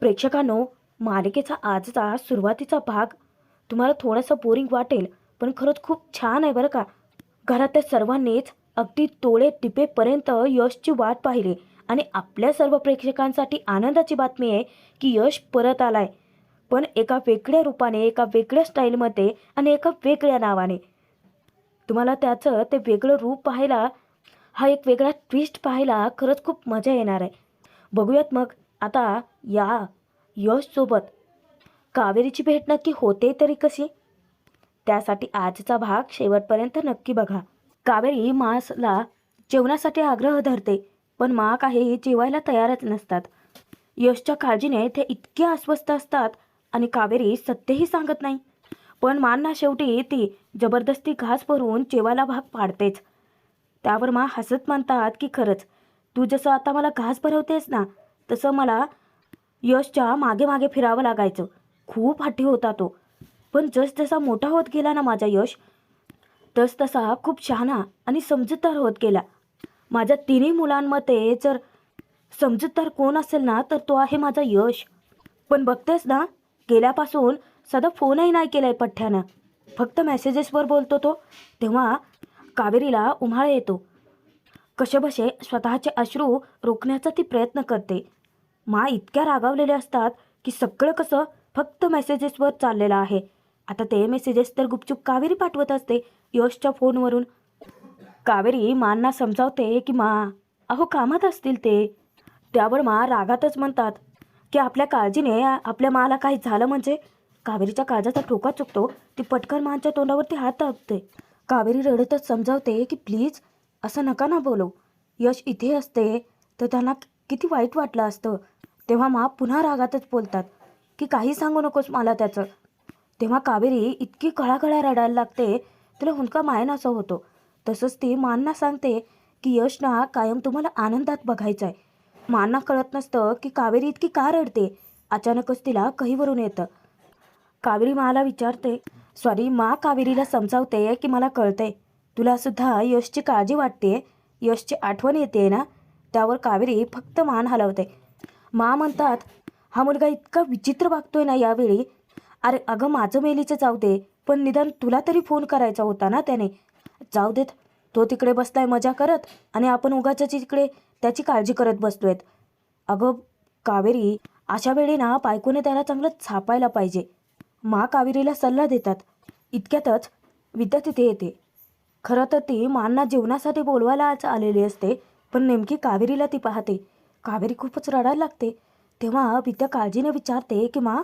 प्रेक्षकांनो, मालिकेचा आजचा सुरुवातीचा भाग तुम्हाला थोडासा बोरिंग वाटेल, पण खरंच खूप छान आहे बरं का. घरातल्या सर्वांनीच अगदी डोळे टिपेपर्यंत यशची वाट पाहिली आणि आपल्या सर्व प्रेक्षकांसाठी आनंदाची बातमी आहे की यश परत आलाय. पण एका वेगळ्या रूपाने, एका वेगळ्या स्टाईलमध्ये आणि एका वेगळ्या नावाने. तुम्हाला त्याचं ते वेगळं रूप पाहायला, हा एक वेगळा ट्विस्ट पाहायला खरंच खूप मजा येणार आहे. बघूयात मग आता या यशसोबत कावेरीची भेट नक्की होते तरी कशी. त्यासाठी आजचा भाग शेवटपर्यंत नक्की बघा. कावेरी मासला जेवणासाठी आग्रह धरते, पण मा काही जेवायला तयारच नसतात. यशच्या काळजीने ते इतके अस्वस्थ असतात आणि कावेरी सत्यही सांगत नाही. पण मांना शेवटी ती जबरदस्ती घास भरून जेवायला भाग पाडतेच. त्यावर मा हसत म्हणतात की खरंच तू जसं आता मला घास भरवतेस ना, तसं मला यशच्या मागे मागे फिरावं लागायचं. खूप हट्टी होता तो. पण जसा मोठा होत गेला ना माझा यश, तसा खूप शहाणा आणि समजूतदार होत गेला. माझ्या तिन्ही मुलांमध्ये जर समजूतदार कोण असेल ना, तर तो आहे माझा यश. पण बघतेस ना, गेल्यापासून साधा फोनही नाही केलाय पठ्ठ्यानं. फक्त मेसेजेसवर बोलतो तो. तेव्हा कावेरीला उम्हाळा येतो. कसेबसे स्वतःचे अश्रू रोखण्याचा ती प्रयत्न करते. मा इतक्या रागावलेल्या असतात की सगळं कसं फक्त मेसेजेसवर चाललेलं आहे. आता ते मेसेजेस तर गुपचूप कावेरी पाठवत असते यशच्या फोनवरून. कावेरी मांना समजावते की मा, अहो कामात असतील ते. त्यावर मा रागातच म्हणतात की आपल्या काळजीने आपल्या माला काही झालं म्हणजे. कावेरीच्या काळजाचा ठोका चुकतो. ती पटकन मांच्या तोंडावरती हात दाबते. कावेरी रडतच समजावते की प्लीज असं नका ना बोलू. यश इथे असते तर त्यांना किती वाईट वाटलं असतं. तेव्हा मा पुन्हा रागातच बोलतात की काही सांगू नकोस मला त्याचं. तेव्हा कावेरी इतकी कळाकळा रडायला लागते, तिला हुंदका मायनासा होतो. तसंच ती मांना सांगते की यशना कायम तुम्हाला आनंदात बघायचं आहे. मांना कळत नसतं की कावेरी इतकी का रडते. अचानकच तिला कहीवरून येतं. कावेरी माला विचारते, मा कावेरीला समजावते की मला कळतंय तुला सुद्धा यशची काळजी वाटते, यशची आठवण येते ना. त्यावर कावेरी फक्त मान हलवते. मा म्हणतात, हा मुलगा इतका विचित्र वागतोय ना यावेळी. अरे अगं माझं मेलीचं जाऊ दे, पण निदान तुला तरी फोन करायचा होता ना त्याने. जाऊ देत, तो तिकडे बसलाय मजा करत आणि आपण उगाच इकडे त्याची काळजी करत बसतोय. अगं कावेरी, अशा वेळी ना बायकोने त्याला चांगलं छापायला पाहिजे. मा कावेरीला सल्ला देतात. इतक्यातच विद्या तिथे येते. खरं तर ती मांना जेवणासाठी बोलवायलाच आलेली असते, पण नेमकी कावेरीला ती पाहते. कावेरी खूपच रडायला लागते. तेव्हा विद्या काळजीने विचारते की मा,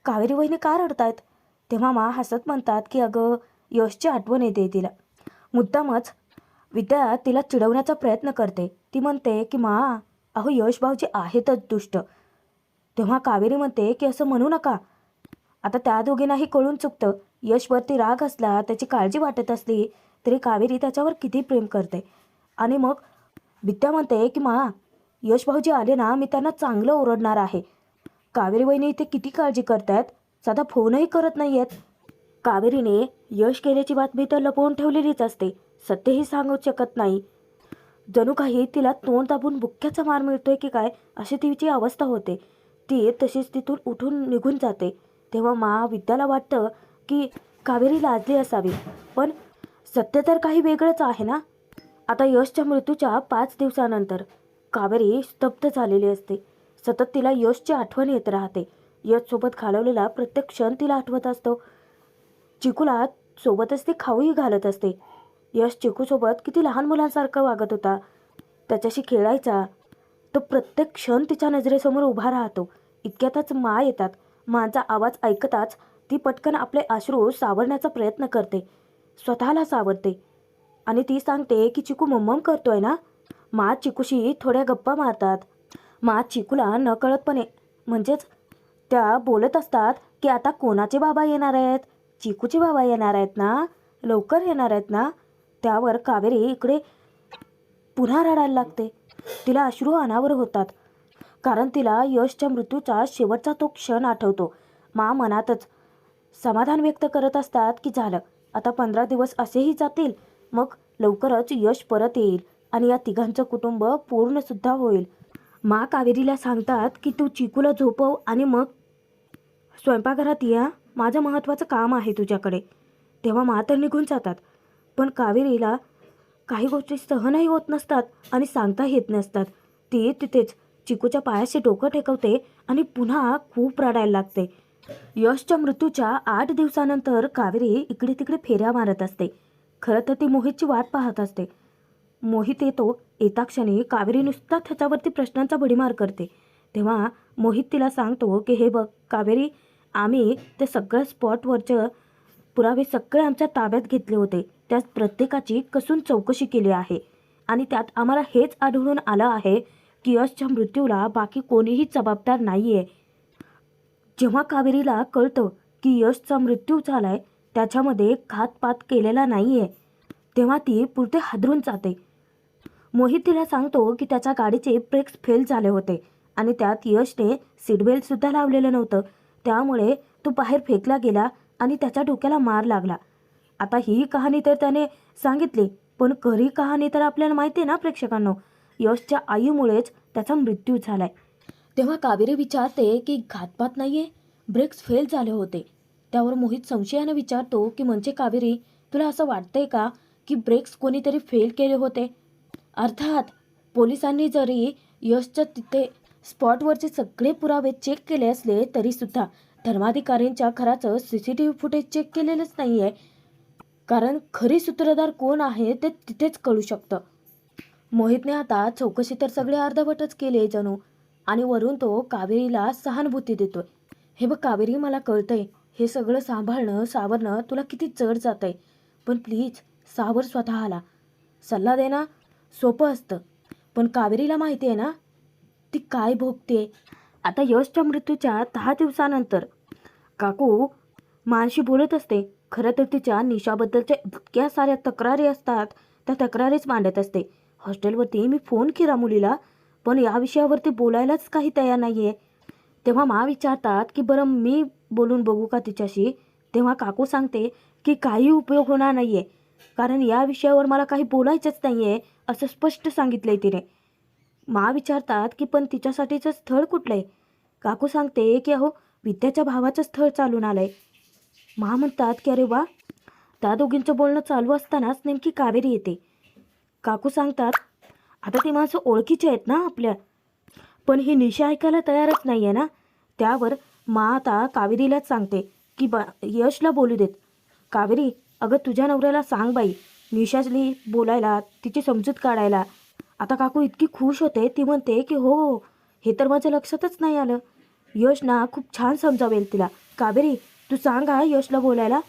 कावेरी वहिनी का रडतायत. तेव्हा मा हसत म्हणतात की अगं यशची आठवण येते तिला. मुद्दामच विद्या तिला चिडवण्याचा प्रयत्न करते. ती म्हणते की मा, अहो यश भाऊजी आहेतच दुष्ट. तेव्हा कावेरी म्हणते की असं म्हणू नका. आता त्या दोघींनाही कळून चुकतं. यशवरती राग असला, त्याची काळजी वाटत असली तरी कावेरी त्याच्यावर किती प्रेम करते. आणि मग विद्या म्हणते की मा, यश भाऊजी आले ना, मी त्यांना चांगलं ओरडणार आहे. कावेरी वहिनी इथे किती काळजी करतायत, साधा फोनही करत नाही आहेत. कावेरीने यश गेल्याची बातमी तर लपवून ठेवलेलीच असते, सत्यही सांगू शकत नाही. जणू काही तिला तोंड दाबून बुक्क्याचा मार मिळतोय की काय अशी तिची अवस्था होते. ती तशीच तिथून उठून निघून जाते. तेव्हा विद्याला वाटतं की कावेरी लाजली असावी, पण सत्य तर काही वेगळंच आहे ना. आता यशच्या मृत्यूच्या 5 दिवसानंतर कावेरी स्तब्ध झालेली असते. सतत तिला यशची आठवण येत राहते. यशसोबत घालवलेला प्रत्येक क्षण तिला आठवत असतो. चिकूला सोबतच ती खाऊही घालत असते. यश चिकूसोबत किती लहान मुलांसारखं वागत होता. त्याच्याशी खेळायचा. तो प्रत्येक क्षण तिच्या नजरेसमोर उभा राहतो. इतक्यातच मा येतात. मांचा आवाज ऐकताच ती पटकन आपले अश्रू सावरण्याचा प्रयत्न करते. स्वतःला सावरते आणि ती सांगते की चिकू मम्मम करतोय ना. मा चिकूशी थोड्या गप्पा मारतात. मा चिकूला नकळतपणे, म्हणजेच त्या बोलत असतात की आता कोणाचे बाबा येणार आहेत, चिकूचे बाबा येणार आहेत ना, लवकर येणार आहेत ना. त्यावर कावेरी इकडे पुन्हा रडायला लागते. तिला अश्रू अनावर होतात, कारण तिला यशच्या मृत्यूचा शेवटचा तो क्षण आठवतो. मनातच समाधान व्यक्त करत असतात की झालं, आता 15 दिवस असेही जातील, मग लवकरच यश परत येईल आणि या तिघांचं कुटुंब पूर्ण सुद्धा होईल. मा कावेरीला सांगतात की तू चिकूला झोपव आणि मग स्वयंपाकघरात या, माझं महत्त्वाचं काम आहे तुझ्याकडे. तेव्हा मा तर निघून जातात. पण कावेरीला काही गोष्टी सहनही होत नसतात आणि सांगता येत नसतात. ती तिथेच चिकूच्या पायाशी डोकं टेकवते आणि पुन्हा खूप रडायला लागते. यशच्या मृत्यूच्या 8 दिवसानंतर कावेरी इकडे तिकडे फेऱ्या मारत असते. खरं तर ती मोहितची वाट पाहत असते. मोहित येतो. येता क्षणी कावेरी नुसता त्याच्यावरती प्रश्नांचा भडीमार करते. तेव्हा मोहित तिला सांगतो की हे बघ कावेरी, आम्ही ते सगळं स्पॉटवरचं पुरावे सगळे आमच्या ताब्यात घेतले होते. त्यात प्रत्येकाची कसून चौकशी केली आहे आणि त्यात आम्हाला हेच आढळून आलं आहे की यशच्या मृत्यूला बाकी कोणीही जबाबदार नाही आहे. जेव्हा कावेरीला कळतं की यशचा मृत्यू झालाय, त्याच्यामध्ये घातपात केलेला नाही आहे, तेव्हा ती पुरते हादरून जाते. मोहित तिला सांगतो की त्याच्या गाडीचे ब्रेक्स फेल झाले होते आणि त्यात यशने सीटबेल्टसुद्धा लावलेलं नव्हतं. त्यामुळे तो बाहेर फेकला गेला आणि त्याच्या डोक्याला मार लागला. आता ही कहाणी तर त्याने सांगितली, पण खरी कहाणी तर आपल्याला माहिती आहे ना प्रेक्षकांनो, यशच्या आईमुळेच त्याचा मृत्यू झालाय. तेव्हा कावेरी विचारते की घातपात नाहीये, ब्रेक्स फेल झाले होते. त्यावर मोहित संशयाने विचारतो की म्हणजे कावेरी, तुला असं वाटतंय का की ब्रेक्स कोणीतरी फेल केले होते? अर्थात पोलिसांनी जरी यशच्या तिथे स्पॉटवरचे सगळे पुरावे चेक केले असले तरीसुद्धा धर्माधिकाऱ्यांच्या घराचं CCTV फुटेज चेक केलेलंच नाही आहे. कारण खरी सूत्रधार कोण आहे ते तिथेच कळू शकतं. मोहितने आता चौकशी तर सगळे अर्धवटच केले जणू, आणि वरून तो कावेरीला सहानुभूती देतोय. हे बघ कावेरी, मला कळतंय हे सगळं सांभाळणं सावरणं तुला किती जड जातंय, पण प्लीज सावर स्वतःला. सल्ला देणं सोपं असतं, पण कावेरीला माहिती आहे ना ती काय भोगते. आता यशच्या मृत्यूच्या 10 दिवसानंतर काकू मानशी बोलत असते. खरं तर तिच्या निशाबद्दलच्या इतक्या साऱ्या तक्रारी असतात, त्या तक्रारीच मांडत असते. हॉस्टेलवरती मी फोन केला मुलीला, पण या विषयावरती बोलायलाच काही तयार नाही आहे. तेव्हा मा विचारतात की बरं मी बोलून बघू का तिच्याशी? तेव्हा काकू सांगते की काही उपयोग होणार नाही आहे, कारण या विषयावर मला काही बोलायचंच नाही आहे असं स्पष्ट सांगितलं आहे तिने. मा विचारतात की पण तिच्यासाठीचं स्थळ कुठलं आहे? काकू सांगते की अहो विद्याच्या भावाचं स्थळ चालून आलं आहे. मा म्हणतात की अरे वा. त्या दोघींचं बोलणं चालू असतानाच नेमकी कावेरी येते. काकू सांगतात आता ती माणसं ओळखीची आहेत ना आपल्या, पण ही निशा ऐकायला तयारच नाही आहे ना. त्यावर मा आता कावेरीलाच सांगते की यशला बोलू देत. कावेरी, अगं तुझ्या नवऱ्याला सांग बाई निशाली बोलायला, तिची समजूत काढायला. आता काकू इतकी खुश होते, ती म्हणते की हो हो, हे तर माझ्या लक्षातच नाही आलं. यश ना खूप छान समजावेल तिला. कावेरी तू सांग हा यशला बोलायला.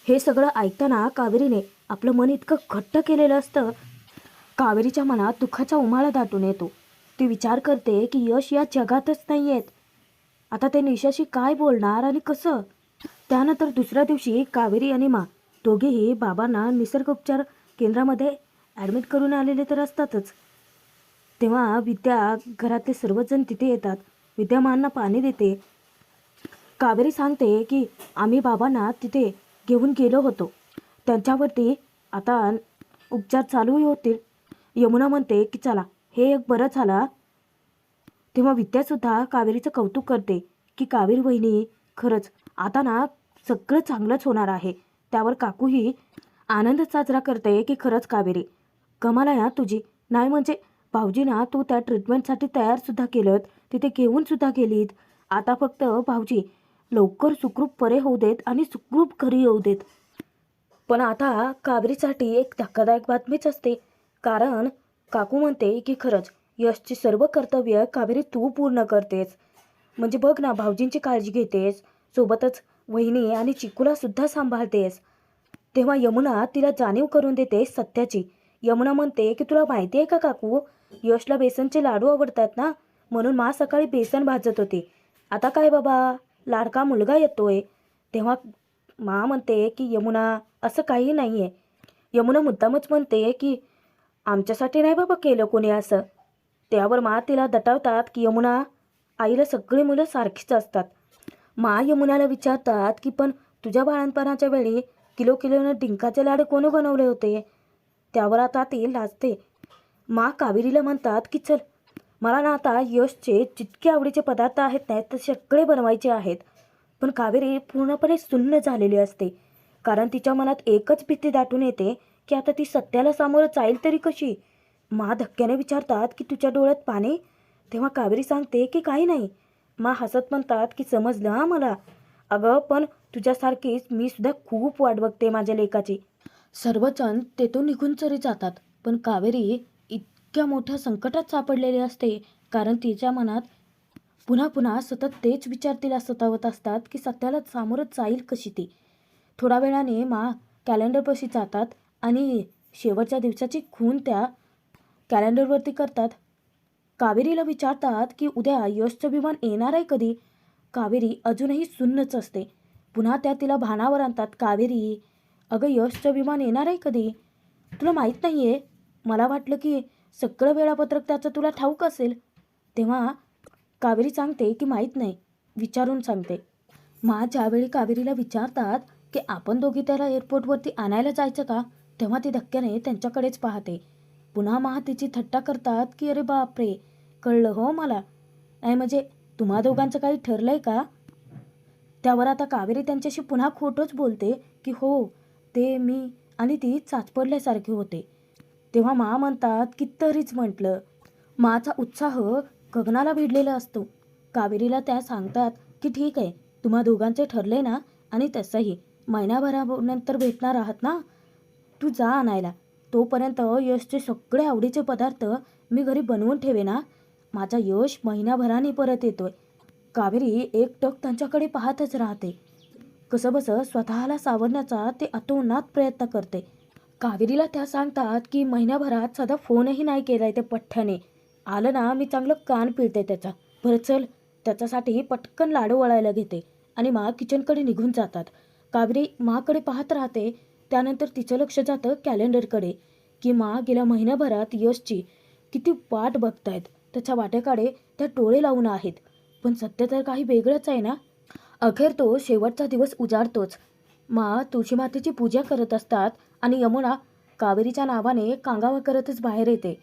हे सगळं ऐकताना कावेरीने आपलं मन इतकं घट्ट केलेलं असतं. कावेरीच्या मनात दुःखाचा उमाळा दाटून येतो. ती विचार करते की यश या जगातच नाही आहेत. आता ते निशाशी काय बोलणार आणि कसं? त्यानंतर दुसऱ्या दिवशी कावेरी आणि मा दोघेही बाबांना निसर्ग उपचार केंद्रामध्ये ॲडमिट करून आलेले तर असतातच. तेव्हा विद्या, घरातले सर्वजण तिथे येतात. विद्या मांना पाणी देते. कावेरी सांगते की आम्ही बाबांना तिथे घेऊन गेलो होतो, त्यांच्यावरती आता उपचार चालूही होतील. यमुना म्हणते की चला हे एक बरं झाला. तेव्हा विद्यासुद्धा कावेरीचं कौतुक करते की कावेरी वहिनी, खरंच आता ना सगळं चांगलंच होणार आहे. त्यावर काकूही आनंद साजरा करते की खरंच कावेरी कमाल आहे तुझी. नाही म्हणजे भाऊजींना तू त्या ट्रीटमेंटसाठी तयारसुद्धा केलं, तिथे घेऊनसुद्धा गेलीत. आता फक्त भाऊजी लवकर सुखरूप बरे होऊ देत आणि सुखरूप घरी येऊ देत. पण आता कावेरीसाठी एक धक्कादायक बातमीच असते, कारण काकू म्हणते की खरंच यशची सर्व कर्तव्य कावेरी तू पूर्ण करतेस. म्हणजे बघ ना, भाऊजींची काळजी घेतेस, सोबतच वहिनी आणि चिकूला सुद्धा सांभाळतेस. तेव्हा यमुना तिला जाणीव करून देते सत्याची. यमुना म्हणते की तुला माहिती आहे का काकू, यशला बेसनचे लाडू आवडतात ना, म्हणून मा सकाळी बेसन भाजत होते. आता काय बाबा, लाडका मुलगा येतोय. तेव्हा मा म्हणते की यमुना असं काही नाही आहे. यमुना मुद्दामच म्हणते की आमच्यासाठी नाही बाबा केलं कोणी असं. त्यावर मा तिला दटावतात की यमुना, आईला सगळी मुलं सारखीच असतात. मा यमुनाला विचारतात की पण तुझ्या बाळणपणाच्या वेळी किलो किलोनं डिंकाचे लाडू कोणी बनवले होते? त्यावर आता ती लाजते. मा कावेरीला म्हणतात की चल मला ना आता यशचे जितके आवडीचे पदार्थ आहेत ना ते सगळे बनवायचे आहेत. पण कावेरी पूर्णपणे सुन्न झालेली असते. कारण तिच्या मनात एकच भीती दाटून येते की आता ती सत्याला सामोरं जाईल तरी कशी. मा धक्क्याने विचारतात की तुझ्या डोळ्यात पाणी. तेव्हा कावेरी सांगते की काही नाही. मा हसत म्हणतात की समजलं हां मला. अगं पण तुझ्यासारखीच मी सुद्धा खूप वाट बघते माझ्या लेकाची. सर्वजण तेथून निघून चरी जातात. पण कावेरी इतक्या मोठ्या संकटात सापडलेली असते. कारण तिच्या मनात पुन्हा पुन्हा सतत तेच विचार तिला सतावत असतात की सत्याला सामोरं जाईल कशी ती. थोड्या वेळाने मा कॅलेंडरपाशी जातात आणि शेवटच्या दिवसाची खूण त्या कॅलेंडरवरती करतात. कावेरीला विचारतात की उद्या यशचं विमान येणार आहे कधी. कावेरी अजूनही सुन्नच असते. पुन्हा त्या तिला भानावर आणतात. कावेरी, अगं यशचं विमान येणार आहे कधी. तुला माहीत नाही आहे. मला वाटलं की सगळं वेळापत्रक त्याचं तुला ठाऊक असेल. तेव्हा कावेरी सांगते की माहीत नाही, विचारून सांगते. मा ज्यावेळी कावेरीला विचारतात की आपण दोघी त्याला एअरपोर्टवरती आणायला जायचं का, तेव्हा ती धक्क्याने त्यांच्याकडेच पाहते. पुन्हा मा तिची थट्टा करतात की अरे बापरे, कळलं हो मला. नाही म्हणजे तुम्हा दोघांचं काही ठरलंय का. त्यावर आता कावेरी त्यांच्याशी पुन्हा खोटंच बोलते की हो, ते मी आणि ती चाचपडल्यासारखे होते. तेव्हा मा म्हणतात की तरीच म्हटलं. माचा उत्साह गगनाला भिडलेला असतो. कावेरीला त्या सांगतात की ठीक आहे, तुम्हा दोघांचे ठरले ना, आणि तसंही महिनाभरानंतर भेटणार आहात ना, तू जा आणायला. तोपर्यंत यशचे सगळे आवडीचे पदार्थ मी घरी बनवून ठेवे ना. माझा यश महिनाभराने परत येतोय. कावेरी एकटक त्यांच्याकडे पाहतच राहते. कसंबसं स्वतःला सावरण्याचा ते अतोनात प्रयत्न करते. कावेरीला त्या सांगतात की महिन्याभरात साधा फोनही नाही केलाय त्या पठ्ठ्याने. आलं ना मी चांगलं कान पिळते त्याचा. बरं चल. त्याच्यासाठी पटकन लाडू वळायला घेते आणि मा किचनकडे निघून जातात. कावेरी माकडे पाहत राहते. त्यानंतर तिचं लक्ष जातं कॅलेंडरकडे की मा गेल्या महिन्याभरात यशची किती वाट बघतायत. त्याच्या वाटेकडे त्या डोळे लावून आहेत. पण सत्य तर काही वेगळंच आहे ना. अखेर तो शेवटचा दिवस उजाडतोच. मा तुळशी मातेची पूजा करत असतात आणि यमुना कावेरीच्या नावाने कांगावा करतच बाहेर येते.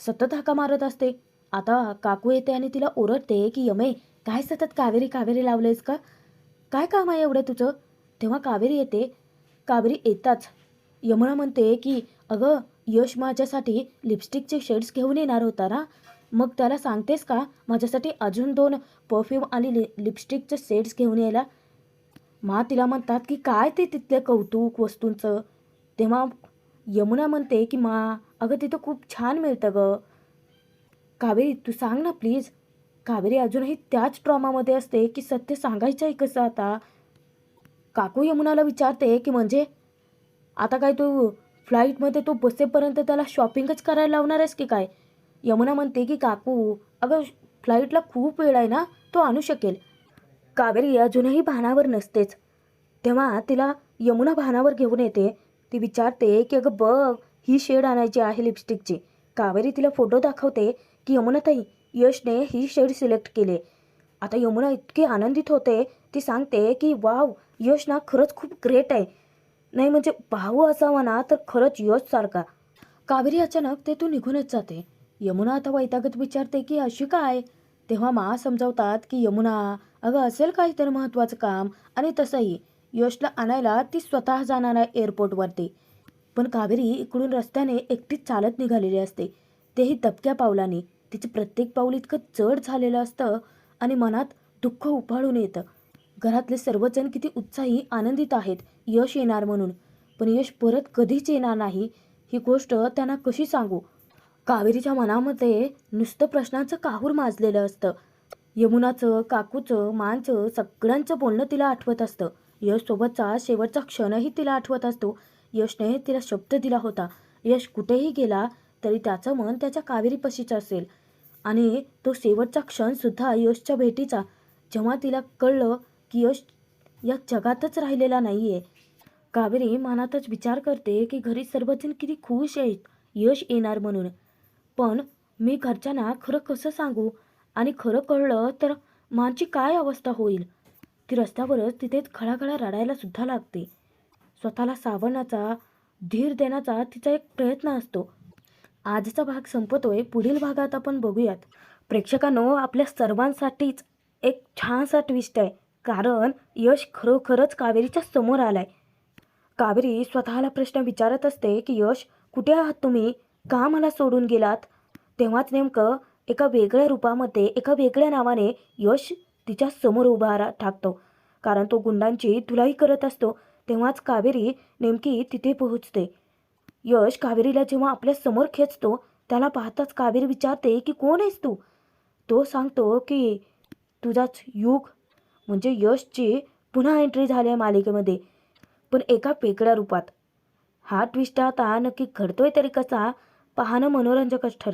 सतत हाका मारत असते. आता काकू येते आणि तिला ओरडते की यमे, काय सतत कावेरी कावेरी लावलेस का, काय काम आहे एवढं तुझं. तेव्हा कावेरी येते. कावेरी येताच यमुना म्हणते की अगं यश माझ्यासाठी लिपस्टिकचे शेड्स घेऊन येणार होता ना, मग त्याला सांगतेस का माझ्यासाठी अजून 2 परफ्यूम आणि लिपस्टिकचे शेड्स घेऊन यायला. मा तिला म्हणतात की काय ते तिथल्या कौतुक वस्तूंचं. तेव्हा यमुना म्हणते की मा, अगं तिथं खूप छान मिळतं गं. कावेरी तू सांग ना प्लीज. कावेरी अजूनही त्याच ट्रॉमामध्ये असते की सत्य सांगायचं आहे कसं आता. काकू यमुनाला विचारते की म्हणजे आता काय तू फ्लाईटमध्ये तो बसेपर्यंत त्याला शॉपिंगच करायला लावणार आहेस की काय. यमुना म्हणते की काकू, अगं फ्लाईटला खूप वेळ आहे ना, तो आणू शकेल. कावेरी अजूनही भानावर नसतेच. तेव्हा तिला यमुना भानावर घेऊन येते. ती विचारते की अगं बघ, ही शेड आणायची आहे लिपस्टिकची. कावेरी तिला फोटो दाखवते की यमुनाताई, यशने ही शेड सिलेक्ट केली. आता यमुना इतकी आनंदित होते. ती सांगते की वाव, यश ना खरंच खूप ग्रेट आहे. नाही म्हणजे भाऊ असावा ना तर खरंच यशसारखा. कावेरी अचानक तेथून निघूनच जाते. यमुना आता वैतागत विचारते की अशी काय. तेव्हा मा समजावतात की यमुना, अगं असेल काहीतरी महत्त्वाचं काम, आणि तसंही यशला आणायला ती स्वतः जाणार आहे एअरपोर्टवरती. पण कावेरी इकडून रस्त्याने एकटीच चालत निघालेली असते. तेही दबक्या पावलाने. तिचे प्रत्येक पाऊल इतकं जड झालेलं असतं आणि मनात दुःख उफाळून येतं. घरातले सर्वजण किती उत्साही आनंदित आहेत यश येणार म्हणून. पण यश परत कधीच येणार नाही ही गोष्ट त्यांना कशी सांगू. कावेरीच्या मनामध्ये नुसतं प्रश्नांचं काहूर माजलेलं असतं. यमुनाचं, काकूचं, मांचं सगळ्यांचं बोलणं तिला आठवत असतं. यशसोबतचा शेवटचा क्षणही तिला आठवत असतो. यशने तिला शब्द दिला होता, यश कुठेही गेला तरी त्याचं मन त्याच्या कावेरीपाशीच असेल. आणि तो शेवटचा क्षणसुद्धा यशच्या भेटीचा, जेव्हा तिला कळलं की यश या जगातच राहिलेला नाही आहे. कावेरी मनातच विचार करते की घरी सर्वजण किती खुश आहेत यश येणार म्हणून. पण मी घरच्यांना खरं कसं सांगू, आणि खरं कळलं तर मांची काय अवस्था होईल. ती रस्त्यावरच तिथेच खळाखळा रडायला सुद्धा लागते. स्वतःला सावरण्याचा, धीर देण्याचा तिचा एक प्रयत्न असतो. आजचा भाग संपतोय. पुढील भागात आपण बघूयात प्रेक्षकांनो, आपल्या सर्वांसाठीच एक छानसा ट्विस्ट आहे. कारण यश खरोखरच कावेरीच्या समोर आलाय. कावेरी स्वतःला प्रश्न विचारत असते की यश, कुठे आहात तुम्ही? का मला सोडून गेलात? तेव्हाच नेमकं एका वेगळ्या रूपामध्ये, एका वेगळ्या नावाने यश तिच्या समोर ठाकतो. कारण तो गुंडांची धुलाई करत असतो. तेव्हाच कावेरी नेमकी तिथे पोहोचते. यश कावेरीला जेव्हा आपल्या समोर खेचतो, त्याला पाहताच कावेरी विचारते की कोण आहेस तू? तो सांगतो की तुझाच युग, म्हणजे यशची पुन्हा एंट्री झाली आहे मालिकेमध्ये, पण एका वेगळ्या रूपात. हा ट्विस्ट आता नक्की घडतोय तरी कसा, पाहणं मनोरंजकच ठरेल.